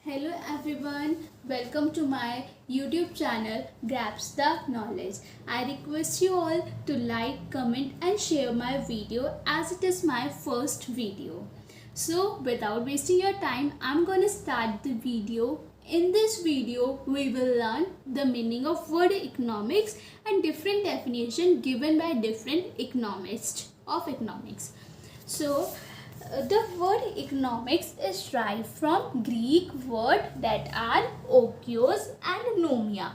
Hello everyone, welcome to my YouTube channel Grabs the Knowledge. I request you all to like, comment and share my video as it is my first video. So without wasting your time, I'm gonna start the video. In this video, we will learn the meaning of word economics and different definition given by different economists of economics. So the word economics is derived from Greek word that are okios and nomia.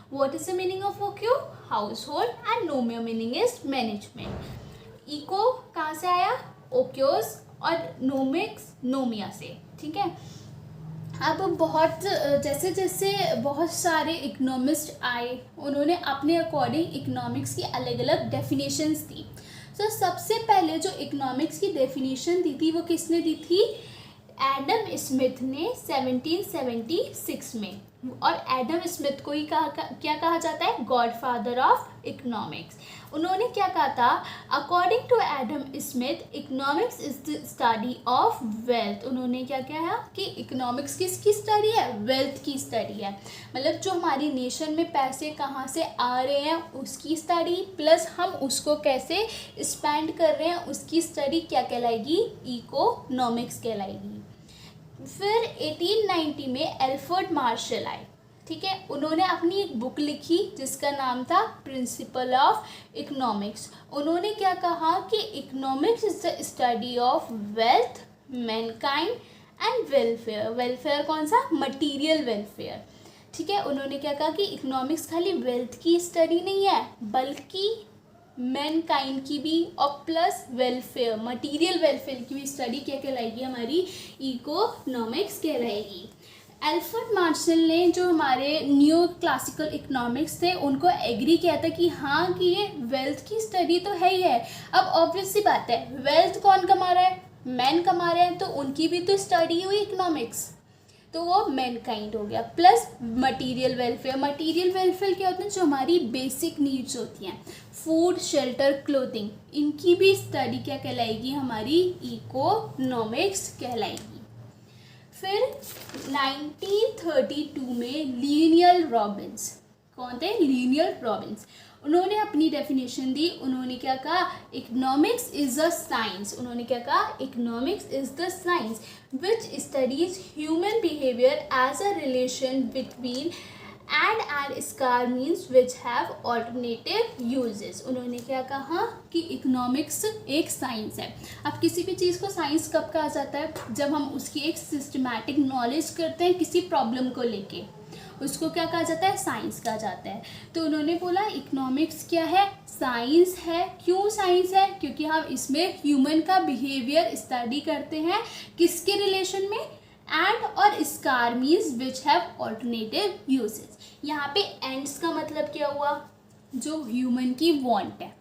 What is the meaning of okio? Household, and nomia meaning is management. Eco कहाँ से आया? ओक्योस और नोमिक्स नोमिया से. ठीक है. अब बहुत जैसे जैसे बहुत सारे इकोनॉमिस्ट आए, उन्होंने अपने अकॉर्डिंग इकोनॉमिक्स की अलग अलग डेफिनेशंस दी. तो सबसे पहले जो इकोनॉमिक्स की डेफिनेशन दी थी वो किसने दी थी? एडम स्मिथ ने 1776 में. और एडम स्मिथ को ही क्या कहा जाता है? Godfather of economics. उन्होंने क्या कहा था? According to Adam Smith, economics is the study of wealth. उन्होंने क्या कहा कि इकोनॉमिक्स किसकी स्टडी है? वेल्थ की स्टडी है. मतलब जो हमारी नेशन में पैसे कहाँ से आ रहे हैं उसकी स्टडी, प्लस हम उसको कैसे स्पेंड कर रहे हैं उसकी स्टडी क्या कहलाएगी? इकोनॉमिक्स कहलाएगी. फिर 1890 में एल्फ्रेड मार्शल आए. ठीक है. उन्होंने अपनी एक बुक लिखी जिसका नाम था प्रिंसिपल ऑफ इकोनॉमिक्स. उन्होंने क्या कहा कि economics is the study of wealth, Mankind and welfare. Welfare कौन सा? Material welfare. ठीक है. उन्होंने क्या कहा कि इकोनॉमिक्स खाली वेल्थ की स्टडी नहीं है बल्कि मैनकाइंड की भी और प्लस वेलफेयर, मटीरियल वेलफेयर की भी स्टडी क्या कहलाएगी? हमारी इकोनॉमिक्स कहलाएगी. एल्फ्रेड मार्शल ने जो हमारे न्यू क्लासिकल इकोनॉमिक्स थे उनको एग्री किया था कि हाँ कि ये वेल्थ की स्टडी तो है ही है. अब ऑब्वियस सी बात है, वेल्थ कौन कमा रहा है? मैन कमा रहे हैं, तो उनकी भी तो स्टडी हुई इकोनॉमिक्स, तो वो मैनकाइंड हो गया. Plus material welfare. Material welfare क्या होता है? जो हमारी बेसिक नीड्स होती हैं, फूड, शेल्टर, क्लोथिंग, इनकी भी स्टडी क्या कहलाएगी? हमारी इकोनॉमिक्स कहलाएगी. फिर 1932 में लिनियल रॉबिन्स. कौन थे? Lionel Robbins. उन्होंने अपनी डेफिनेशन दी. उन्होंने क्या कहा? Economics is a science. उन्होंने क्या कहा? Economics is the science which studies human behaviour as a relation between end scarce means which have alternative uses. उन्होंने क्या कहा कि इकोनॉमिक्स एक साइंस है. अब किसी भी चीज़ को साइंस कब कहा जाता है? जब हम उसकी एक सिस्टमैटिक नॉलेज करते हैं किसी प्रॉब्लम को लेके, उसको क्या कहा जाता है? साइंस कहा जाता है. तो उन्होंने बोला इकोनॉमिक्स क्या है? साइंस है. क्यों साइंस है? क्योंकि हम इसमें ह्यूमन का बिहेवियर स्टडी करते हैं. किसके रिलेशन में? एंड और scar means which have alternative uses. यहाँ पे एंड्स का मतलब क्या हुआ? जो ह्यूमन की वांट है.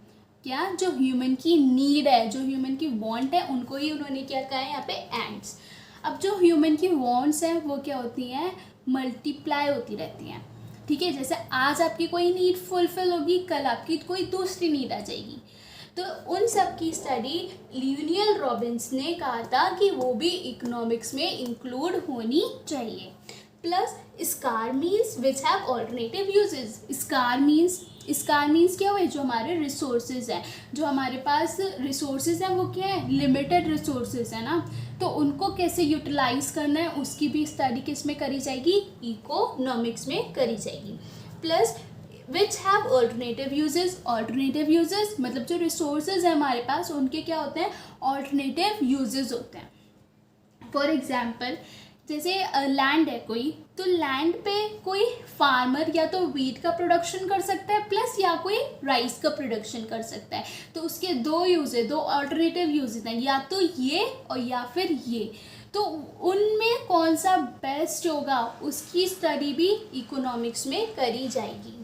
क्या? जो ह्यूमन की नीड है, जो ह्यूमन की वांट है, उनको ही उन्होंने क्या कहा है यहाँ पे? एंड्स. अब जो ह्यूमन की वांट्स हैं वो क्या होती हैं? मल्टीप्लाई होती रहती हैं. ठीक है. जैसे आज आपकी कोई नीड फुलफिल होगी, कल आपकी कोई दूसरी नीड आ जाएगी. तो उन सब की स्टडी लिनियल रॉबिन्स ने कहा था कि वो भी इकोनॉमिक्स में इंक्लूड होनी चाहिए. Plus scar means which have alternative uses. Scar means क्या हुए? जो हमारे रिसोर्सेज हैं, जो हमारे पास रिसोर्सेज हैं वो क्या है? लिमिटेड रिसोर्सेज है ना. तो उनको कैसे यूटिलाइज करना है उसकी भी स्टडी किस में करी जाएगी? इकोनॉमिक्स में करी जाएगी. Plus which have alternative uses. Alternative uses मतलब जो रिसोर्सेज हैं हमारे पास उनके क्या होते हैं? ऑल्टरनेटिव यूजेस होते हैं. फॉर एग्जाम्पल जैसे लैंड है कोई, तो लैंड पे कोई फार्मर या तो वीट का प्रोडक्शन कर सकता है प्लस या कोई राइस का प्रोडक्शन कर सकता है. तो उसके दो यूज है, दो ऑल्टरनेटिव यूजेस हैं, या तो ये और या फिर ये. तो उनमें कौन सा बेस्ट होगा उसकी स्टडी भी इकोनॉमिक्स में करी जाएगी.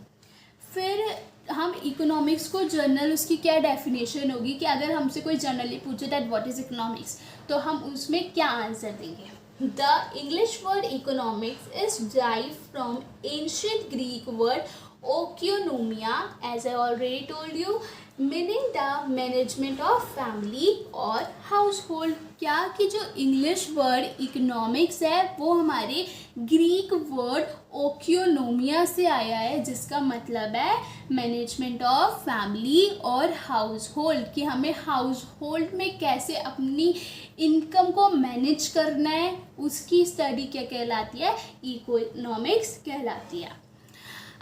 फिर हम इकोनॉमिक्स को जर्नल उसकी क्या डेफिनेशन होगी कि अगर हमसे कोई जर्नली पूछे दैट व्हाट इज़ इकोनॉमिक्स, तो हम उसमें क्या आंसर देंगे? The English word economics is derived from ancient Greek word oikonomia, as I already told you, meaning the management of family और हाउस होल्ड। क्या कि जो इंग्लिश वर्ड इकोनॉमिक्स है वो हमारे ग्रीक वर्ड ओकियोनोमिया से आया है, जिसका मतलब है मैनेजमेंट ऑफ फैमिली और हाउस होल्ड, कि हमें हाउस होल्ड में कैसे अपनी इनकम को मैनेज करना है, उसकी स्टडी क्या कहलाती है, इकोनॉमिक्स कहलाती है।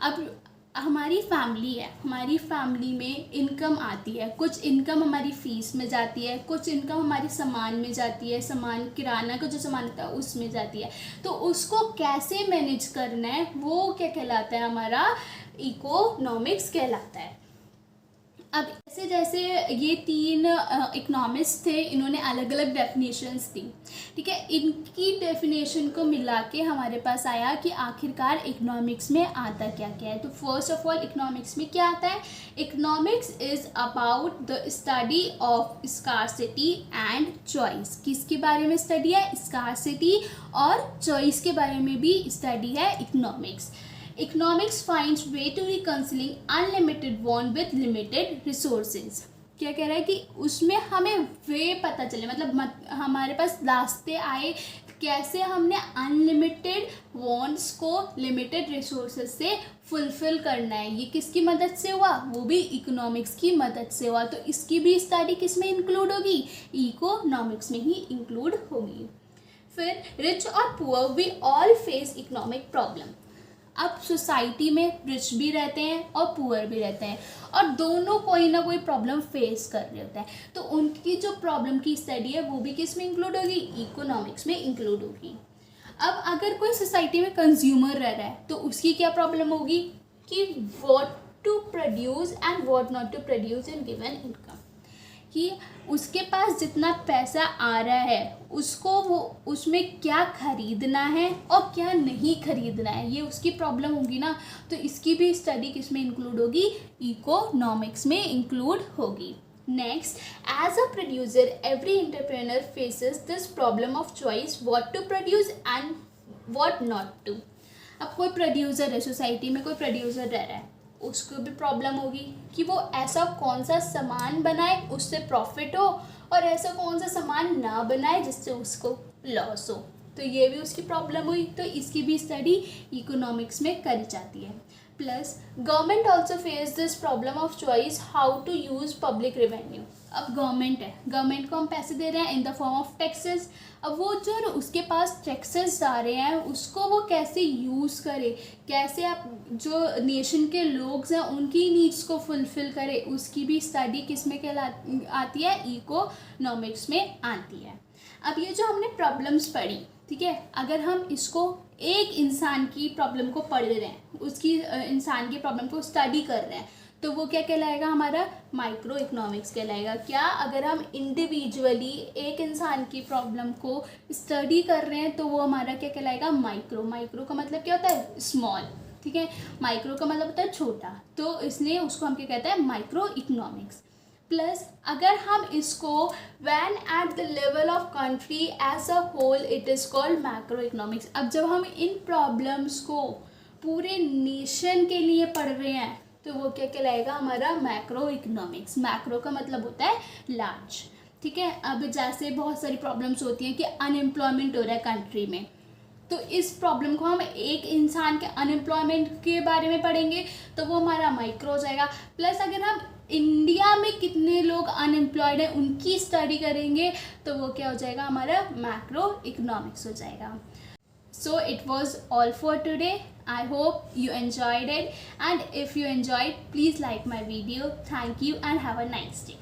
अब हमारी फैमिली है, हमारी फैमिली में इनकम आती है, कुछ इनकम हमारी फीस में जाती है, कुछ इनकम हमारे सामान में जाती है, सामान किराना का जो सामान होता है उसमें जाती है। तो उसको कैसे मैनेज करना है वो क्या कहलाता है, हमारा इकोनॉमिक्स कहलाता है। अब जैसे जैसे ये तीन इकोनॉमिस्ट थे, इन्होंने अलग अलग डेफिनेशंस दी, ठीक है। इनकी डेफिनेशन को मिला के हमारे पास आया कि आखिरकार इकोनॉमिक्स में आता क्या क्या है। तो फर्स्ट ऑफ ऑल इकोनॉमिक्स में क्या आता है, economics is about the study of scarcity and choice. किसके बारे में स्टडी है, स्कार्सिटी और चॉइस के बारे में भी स्टडी है economics. Economics finds way to reconciling unlimited want with limited resources। क्या कह रहा है कि उसमें हमें वे पता चले, मतलब हमारे पास रास्ते आए कैसे हमने अनलिमिटेड वांट्स को लिमिटेड रिसोर्सेज से फुलफिल करना है। ये किसकी मदद से हुआ, वो भी इकोनॉमिक्स की मदद से हुआ। तो इसकी भी स्टडी किस में इंक्लूड होगी, इकोनॉमिक्स में ही इंक्लूड होगी। फिर रिच और poor we all face economic problem. अब सोसाइटी में रिच भी रहते हैं और पुअर भी रहते हैं, और दोनों कोई ना कोई प्रॉब्लम फेस कर रहे होते हैं। तो उनकी जो प्रॉब्लम की स्टडी है वो भी किस में इंक्लूड होगी, इकोनॉमिक्स में इंक्लूड होगी। अब अगर कोई सोसाइटी में कंज्यूमर रह रहा है तो उसकी क्या प्रॉब्लम होगी कि what to produce and what not to produce in given income, कि उसके पास जितना पैसा आ रहा है उसको वो उसमें क्या खरीदना है और क्या नहीं खरीदना है, ये उसकी प्रॉब्लम होगी ना। तो इसकी भी स्टडी किस में इंक्लूड होगी, इकोनॉमिक्स में इंक्लूड होगी। Next, as a producer every entrepreneur faces this problem of choice what to produce and what not to. अब कोई प्रोड्यूसर है, सोसाइटी में कोई प्रोड्यूसर रह रहा है, उसको भी प्रॉब्लम होगी कि वो ऐसा कौन सा सामान बनाए उससे प्रॉफिट हो और ऐसा कौन सा सामान ना बनाए जिससे उसको लॉस हो। तो ये भी उसकी प्रॉब्लम हुई, तो इसकी भी स्टडी इकोनॉमिक्स में करी जाती है। Plus government also face this problem of choice how to use public revenue. अब गवर्नमेंट है, गवर्नमेंट को हम पैसे दे रहे हैं in the form of taxes. अब वो जो उसके पास टैक्सेस आ रहे हैं उसको वो कैसे यूज़ करे, कैसे आप जो नेशन के लोग हैं उनकी नीड्स को फुलफ़िल करे, उसकी भी स्टडी किस में आती है, इकोनॉमिक्स में आती है। अब ये जो हमने प्रॉब्लम्स पढ़ी, ठीक है, अगर हम इसको एक इंसान की प्रॉब्लम को पढ़ रहे हैं, उसकी इंसान की प्रॉब्लम को स्टडी कर रहे हैं, तो वो क्या कहलाएगा, हमारा माइक्रो इकोनॉमिक्स कहलाएगा। क्या अगर हम इंडिविजुअली एक इंसान की प्रॉब्लम को स्टडी कर रहे हैं तो वो हमारा क्या कहलाएगा, माइक्रो। माइक्रो का मतलब क्या होता है, स्मॉल, ठीक है, माइक्रो का मतलब होता है छोटा, तो इसलिए उसको हम क्या कहते हैं, माइक्रो इकोनॉमिक्स। प्लस अगर हम इसको when at the level of country as a whole it is called macroeconomics. अब जब हम इन प्रॉब्लम्स को पूरे नेशन के लिए पढ़ रहे हैं तो वो क्या कहलाएगा, हमारा मैक्रो इकोनॉमिक्स। मैक्रो का मतलब होता है लार्ज, ठीक है। अब जैसे बहुत सारी प्रॉब्लम्स होती हैं कि अनएम्प्लॉयमेंट हो रहा है कंट्री में, तो इस प्रॉब्लम को हम एक इंसान के अनएम्प्लॉयमेंट के बारे में पढ़ेंगे तो वो हमारा माइक्रो हो जाएगा। प्लस अगर हम इंडिया में कितने लोग अनएम्प्लॉयड हैं उनकी स्टडी करेंगे तो वो क्या हो जाएगा, हमारा मैक्रो इकोनॉमिक्स हो जाएगा। So it was all for today. I hope you enjoyed it, and if you enjoyed, please like my video. Thank you and have a nice day.